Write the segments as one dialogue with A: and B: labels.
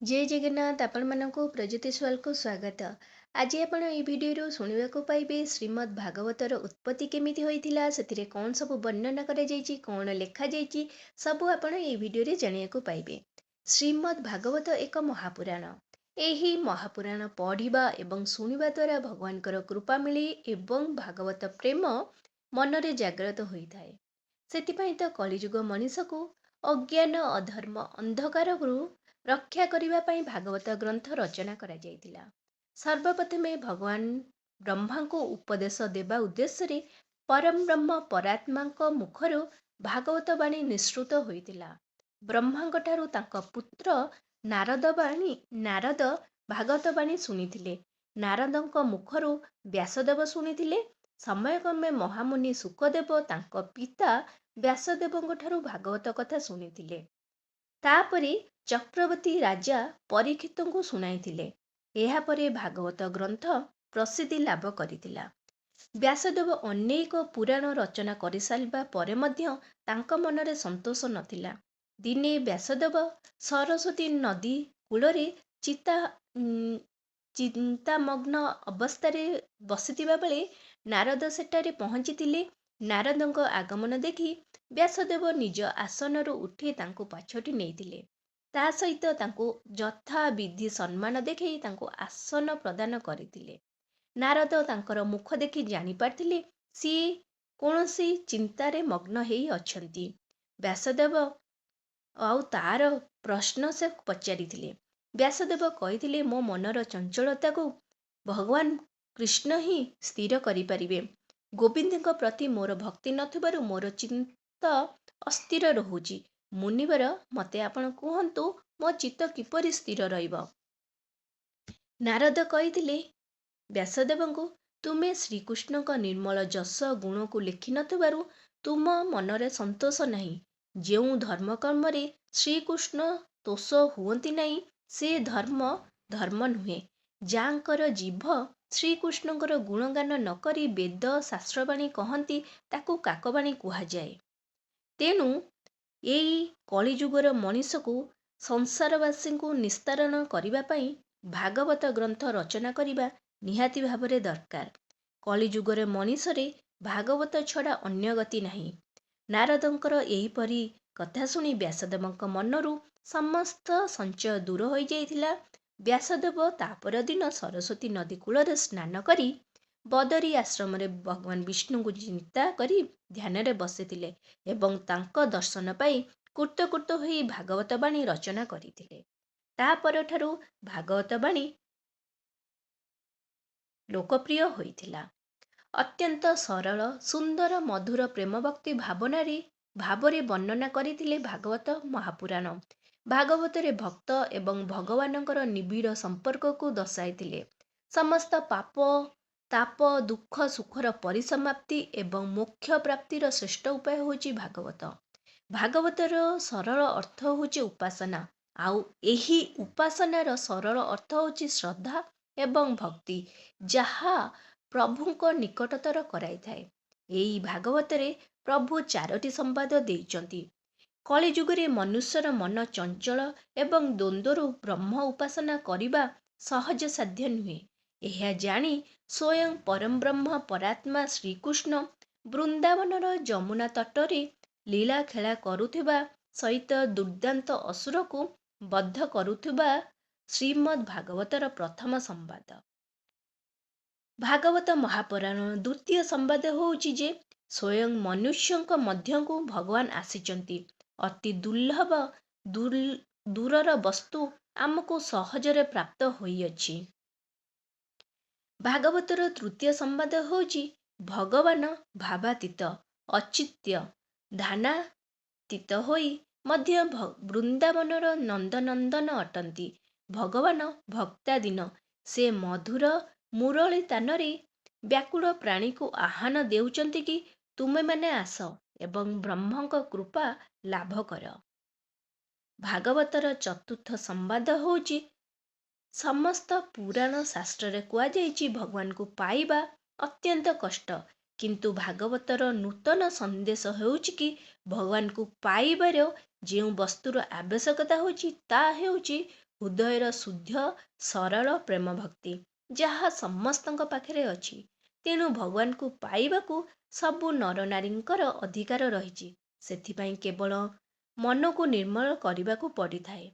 A: जय जगन्नाथ आपको प्रज्योतिषवाल को स्वागत। आज आपण ये भिडियो शुणा पाइबे श्रीमद् भागवतर उत्पत्ति केमिति होइथिला, सेथिरे कौन सब वर्णना करा जाइछि, कौन लेखा जाइछि, सबु आपण ये भिडियो जानिया पाइबे। श्रीमद् भागवत एक महापुराण। एही महापुराण पढ़िबा एवं शुणिबा द्वारा भगवानकर कृपा मिले एवं भागवत प्रेम मनरे जागृत होइथाए। सेथिपाई तो कलिजुग मनीषको अज्ञान अधर्म अंधकारु रक्षा करिबा पई भागवत ग्रंथ रचना करा जायतिला। सर्वप्रथमे भगवान ब्रह्मा को उपदेश देवा उद्देश्य परम ब्रह्म परात्मा मुखर भागवत बाणी निश्रुत होइतिला। ब्रह्मांठारु तांका पुत्र नारद भागवत बाणी शुणिथिले। नारदଙ୍କ मुखर व्यासदेव शुणिथिले। समयक्रमे महामुनि सुखदेव तांका पिता व्यासदेवଙ୍କଠାରୁ भागवत कथा शुणिथिले। तापरे चक्रवर्ती राजा परीक्षितଙ୍କୁ शुणाइथिले। एहापरे भागवत ग्रंथ प्रसिद्धि लाभ करिथिला। व्यासदेव अनेक पुराण रचना करिसारिबा परे मध्य तांका मनरे संतोष नथिला। दिने व्यासदेव सरस्वती नदी कूलरे चिंतामग्न अवस्थारे बसिथिबा बेले नारद सेठारे पहुंचीथिले। नारदଙ୍କ आगमन देखि व्यासदेव निज आसनରୁ उठी तांको पाछोटी नेइथिले। ता सहित तांको यथा विधि सम्मान देखै तांको आसन प्रदान करिथिले। नारद तांकर मुख देखि जानि पारथिले सी कोनोसी चिंतारे मग्न हेई अछंती। व्यासदेव आउ तार प्रश्न से पचारिथिले। व्यासदेव कहिथिले मो मनर चंचलता को भगवान कृष्ण ही स्थिर करि परिबे। गोविंदଙ୍କ प्रति मोर भक्ति नथिबारु मोर चित्त अस्थिर रहुछि। मुनिवर मते आपण कुहंतु मो चित्त किपरि स्थिर रहिब। नारद कहिथिले व्यासदेवଙ୍କୁ तुमे श्रीकृष्णଙ୍କ निर्मल जस गुण को लेखि नथिबारु तुम मनरे संतोष नहीं। जेउ धर्म कर्म रे श्रीकृष्ण तोष हुअंती नहीं से धर्म नुहे। जांकर जीभ श्रीकृष्णଙ୍କର गुणगान न करी वेद शास्त्रवाणी कहती ताकू काकवाणी कुहा जाए। तेणु एई कलिजुगर मनीष को संसारवासी को निस्तारण करिबा पई भागवत ग्रंथ रचना करिबा निहाती भावरे दरकार। कलिजुगर मनीष रे भागवत छड़ा अन्य गति नहीं। नारदंकर एहीपरि कथा शुणी व्यासदेवଙ୍କ मनरू समस्त संचय दूर हो जाइथिला। व्यासदेव तापर दिन सरस्वती नदी कूलरे स्नान करी बदरी आश्रम रे भगवान विष्णु को चिंता करी ध्यान रे बसिथिले एवं तांको दर्शन पाई कृतकृत होई भागवत बाणी रचना करिथिले। तापर ठारू भागवत बाणी लोकप्रिय होइथिला। अत्यंत सरल सुंदर मधुर प्रेम भक्ति भावरे वर्णना करिथिले भागवत महापुराण। भागवतरे भक्त एवं भगवानଙ୍କର निबिड़ संपर्क को दर्शाइथिले। समस्त पाप ताप दुख सुखर परिसमाप्ति एवं मोक्ष प्राप्तिर श्रेष्ठ उपाय होची भागवत। भागवतर सरल अर्थ होची उपासना। आउ एही उपासनार सरल अर्थ होची श्रद्धा एवं भक्ति, जहा प्रभुଙ୍କ निकटतर कराइथाए। एई भागवतरे प्रभु चारोटी संवाद देइचंती। कलिजुगरे मनुष्यर मन चंचल एवं द्वंद्वरु ब्रह्म उपासना करिबा सहज साध्य नुहे। एहा जानी स्वयं परम ब्रह्म परात्मा श्रीकृष्ण वृंदावनर जमुना तटरे लीला खेला करुथिबा सहित दुर्दांत असुर को बद्ध करुथिबा श्रीमद् भागवतर प्रथम संवाद। भागवत महापुराण द्वितीय संवाद होउछि जे स्वयं मनुष्यଙ୍କ मध्यକୁ भगवान आसीचंती। अति दुर्लभ दूरर वस्तु आमको सहजरे प्राप्त होइअछि। भागवतर तृतीय संवाद होउछि भगवान भावातीत अचित्य ध्यानातीत होई मध्य वृंदावनर नंदनंदन अटंती। भगवान भक्तादीन से मधुर मुरली तानरे व्याकुल प्राणी को आह्वान देउचंती कि तुमे माने आस एवं ब्रह्मଙ୍କ कृपा लाभ कर। भागवतर चतुर्थ संवाद होउछि समस्त पुराण शास्त्र रे कुआ जाइछि भगवान को पाइबा अत्यंत कष्ट, किंतु भागवतर नूतन संदेश हेउछि कि भगवान को पाइबार जो वस्तुर आवश्यकता होछि ता हेउछि ହୃଦୟର ଶୁଦ୍ଧ ସରଳ ପ୍ରେମ ଭକ୍ତି ଯାହା ସମସ୍ତଙ୍କ ପାଖରେ ଅଛି। ତେଣୁ ଭଗବାନଙ୍କୁ ପାଇବାକୁ ସବୁ ନରନାରୀଙ୍କର ଅଧିକାର ରହିଛି। ସେଥିପାଇଁ କେବଳ ମନକୁ ନିର୍ମଳ କରିବାକୁ ପଡ଼ିଥାଏ।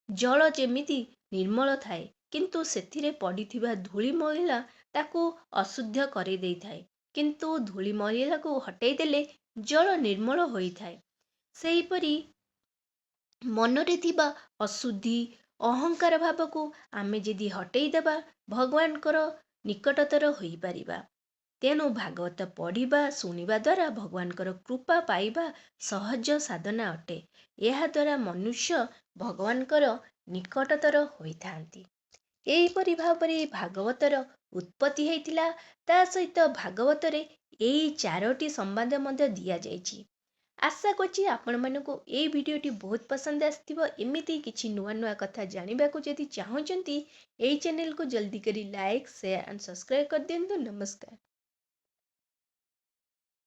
A: ଜଳ ଯେମିତି ନିର୍ମଳ ଥାଏ, କିନ୍ତୁ ସେଥିରେ ପଡ଼ିଥିବା ଧୂଳି ମଇଳା ତାକୁ ଅଶୁଦ୍ଧ କରିଦେଇଥାଏ। କିନ୍ତୁ ଧୂଳି ମଇଳାକୁ ହଟାଇ ଦେଲେ ଜଳ ନିର୍ମଳ ହୋଇଥାଏ। ସେହିପରି ମନରେ ଥିବା ଅଶୁଦ୍ଧି ଅହଙ୍କାର ଭାବକୁ ଆମେ ଯଦି ହଟେଇ ଦେବା, ଭଗବାନଙ୍କର ନିକଟତର ହୋଇପାରିବା। ତେଣୁ ଭାଗବତ ପଢ଼ିବା ଶୁଣିବା ଦ୍ୱାରା ଭଗବାନଙ୍କର କୃପା ପାଇବା ସହଜ ସାଧନା ଅଟେ। ଏହାଦ୍ୱାରା ମନୁଷ୍ୟ ଭଗବାନଙ୍କର ନିକଟତର ହୋଇଥାନ୍ତି। ଏହିପରି ଭାବରେ ଭାଗବତର ଉତ୍ପତ୍ତି ହେଇଥିଲା। ତା ସହିତ ଭାଗବତରେ ଏଇ 4ଟି ସମ୍ବାଦ ମଧ୍ୟ ଦିଆଯାଇଛି। ଆଶା କରୁଛି ଆପଣମାନଙ୍କୁ ଏଇ ଭିଡ଼ିଓଟି ବହୁତ ପସନ୍ଦ ଆସିଥିବ। ଏମିତି କିଛି ନୂଆ ନୂଆ କଥା ଜାଣିବାକୁ ଯଦି ଚାହୁଁଛନ୍ତି, ଏଇ ଚ୍ୟାନେଲକୁ ଜଲ୍ଦି କରି ଲାଇକ୍, ସେୟାର ଆଣ୍ଡ ସବସ୍କ୍ରାଇବ୍ କରିଦିଅନ୍ତୁ। ନମସ୍କାର।